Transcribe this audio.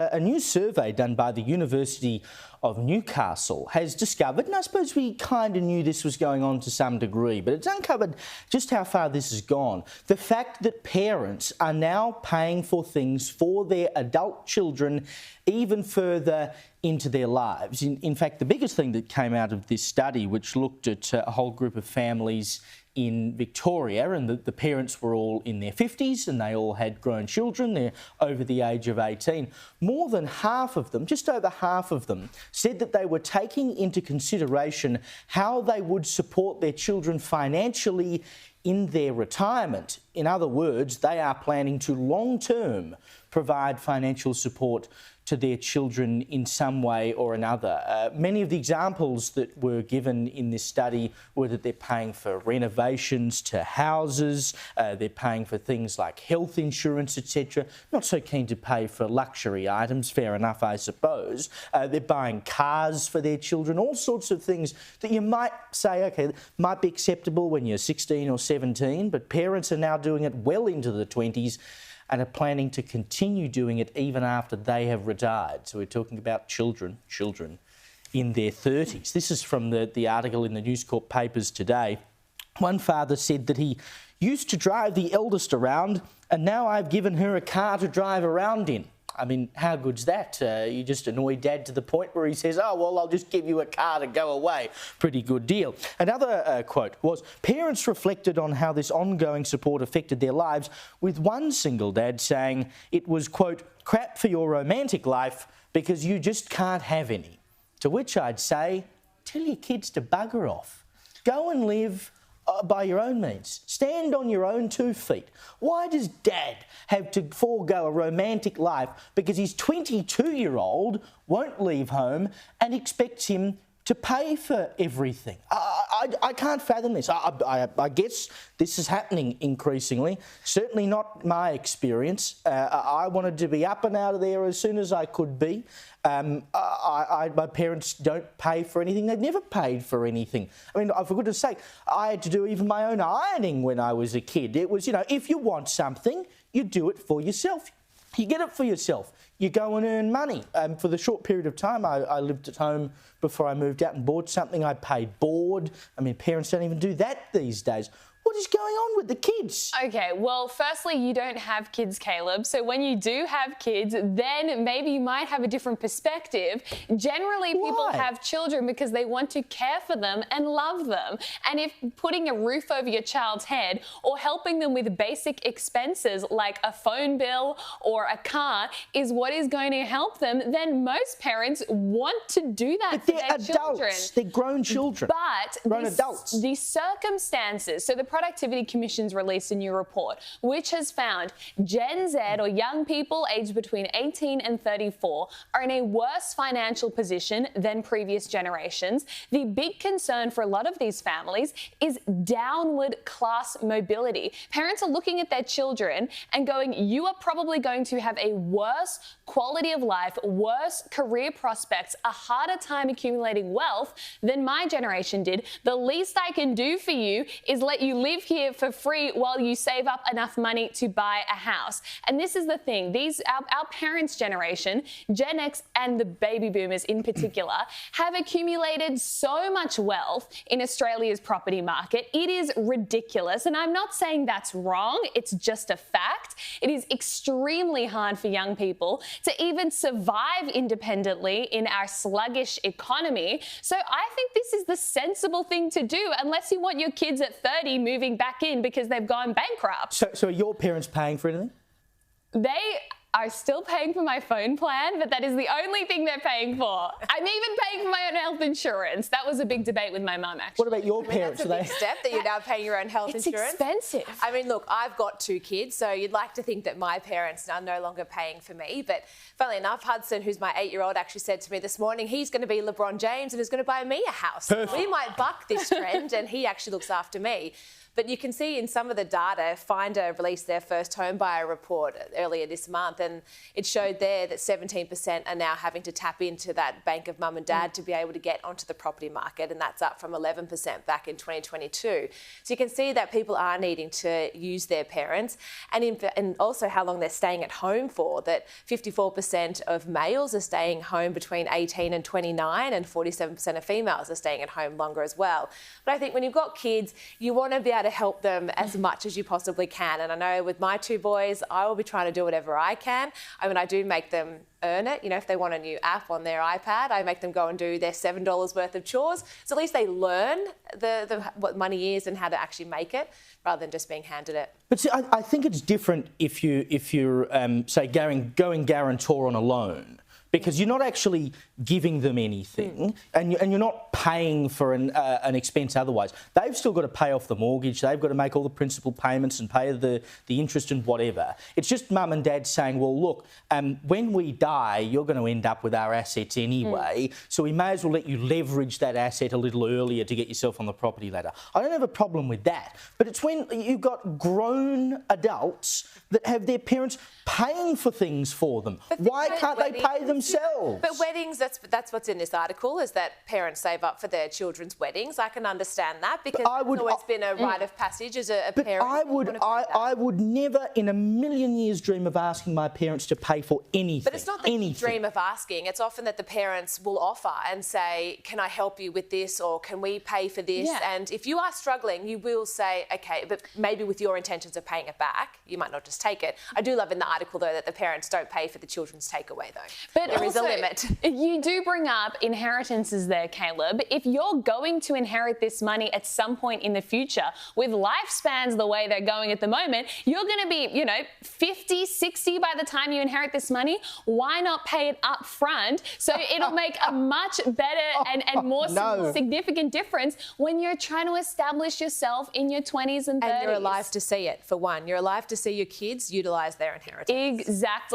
A new survey done by the University of Newcastle has discovered, and I suppose we kind of knew this was going on to some degree, but it's uncovered just how far this has gone. The fact that parents are now paying for things for their adult children even further into their lives. In fact, the biggest thing that came out of this study, which looked at a whole group of families in Victoria, and the parents were all in their 50s and they all had grown children. They're over the age of 18. More than half of them, just over half of them, said that they were taking into consideration how they would support their children financially in their retirement. In other words, they are planning to long-term provide financial support to their children in some way or another. Many of the examples that were given in this study were that they're paying for renovations to houses, they're paying for things like health insurance, etc. Not so keen to pay for luxury items, fair enough, I suppose. They're buying cars for their children, all sorts of things that you might say, OK, might be acceptable when you're 16 or 17, but parents are now doing it well into the 20s and are planning to continue doing it even after they have retired. So we're talking about children in their 30s. This is from the article in the News Corp papers today. One father said that he used to drive the eldest around and now I've given her a car to drive around in. I mean, how good's that? You just annoy Dad to the point where he says, oh, well, I'll just give you a car to go away. Pretty good deal. Another quote was, parents reflected on how this ongoing support affected their lives, with one single dad saying it was, quote, crap for your romantic life because you just can't have any. To which I'd say, tell your kids to bugger off. Go and live by your own means. Stand on your own 2 feet. Why does Dad have to forego a romantic life because his 22-year-old won't leave home and expects him to pay for everything? I can't fathom this. I guess this is happening increasingly. Certainly not my experience. I wanted to be up and out of there as soon as I could be. My parents don't pay for anything. They've never paid for anything. I mean, for goodness sake, I had to do even my own ironing when I was a kid. It was, you know, if you want something, you do it for yourself. You get it for yourself. You go and earn money. For the short period of time I lived at home before I moved out and bought something, I paid board. I mean, parents don't even do that these days. What is going on with the kids? OK, well, firstly, you don't have kids, Caleb. So when you do have kids, then maybe you might have a different perspective. Generally, people have children because they want to care for them and love them. And if putting a roof over your child's head or helping them with basic expenses like a phone bill or a car is what is going to help them, then most parents want to do that for their children. They're grown children. But grown adults. The circumstances, so the Productivity Commission's released a new report which has found Gen Z, or young people aged between 18 and 34, are in a worse financial position than previous generations. The big concern for a lot of these families is downward class mobility. Parents are looking at their children and going, you are probably going to have a worse quality of life, worse career prospects, a harder time accumulating wealth than my generation did. The least I can do for you is let you live here for free while you save up enough money to buy a house. And this is the thing, our parents' generation, Gen X and the baby boomers in particular, have accumulated so much wealth in Australia's property market. It is ridiculous. And I'm not saying that's wrong, it's just a fact. It is extremely hard for young people to even survive independently in our sluggish economy. So I think this is the sensible thing to do, unless you want your kids at 30 moving back in because they've gone bankrupt. So are your parents paying for anything? They are still paying for my phone plan, but that is the only thing they're paying for. I'm even paying for my own health insurance. That was a big debate with my mum, actually. What about your parents? That's a big step, that you're now paying your own health insurance. It's expensive. I mean, look, I've got 2 kids, so you'd like to think that my parents are no longer paying for me. But funnily enough, Hudson, who's my 8-year-old, actually said to me this morning he's going to be LeBron James and is going to buy me a house. Perfect. We might buck this trend, and he actually looks after me. But you can see in some of the data, Finder released their first home buyer report earlier this month, and it showed there that 17% are now having to tap into that bank of mum and dad to be able to get onto the property market, and that's up from 11% back in 2022. So you can see that people are needing to use their parents, and also how long they're staying at home for, that 54% of males are staying home between 18 and 29, and 47% of females are staying at home longer as well. But I think when you've got kids, you want to be able to help them as much as you possibly can. And I know with my two boys, I will be trying to do whatever I can. I mean, I do make them earn it. You know, if they want a new app on their iPad, I make them go and do their $7 worth of chores. So at least they learn what money is and how to actually make it, rather than just being handed it. But see, I think it's different if you're say going guarantor on a loan, because you're not actually giving them anything, and you're not paying for an expense otherwise. They've still got to pay off the mortgage. They've got to make all the principal payments and pay the interest and whatever. It's just mum and dad saying, well, look, when we die, you're going to end up with our assets anyway, so we may as well let you leverage that asset a little earlier to get yourself on the property ladder. I don't have a problem with that, but it's when you've got grown adults that have their parents paying for things for them. Why can't they pay themselves? But weddings, that's what's in this article, is that parents save up for their children's weddings. I can understand that, because it's always been a rite of passage as a parent. I would never in a million years dream of asking my parents to pay for anything. But it's not that you dream of asking. It's often that the parents will offer and say, can I help you with this, or can we pay for this? Yeah. And if you are struggling, you will say, okay, but maybe with your intentions of paying it back, you might not just take it. I do love in the article, though, that the parents don't pay for the children's takeaway, though. But there is a limit. You do bring up inheritances there, Caleb. If you're going to inherit this money at some point in the future, with lifespans the way they're going at the moment, you're going to be, 50, 60 by the time you inherit this money. Why not pay it up front, so it'll make a much better and more significant difference when you're trying to establish yourself in your 20s and 30s. And you're alive to see it, for one. You're alive to see your kids utilise their inheritance. Exactly.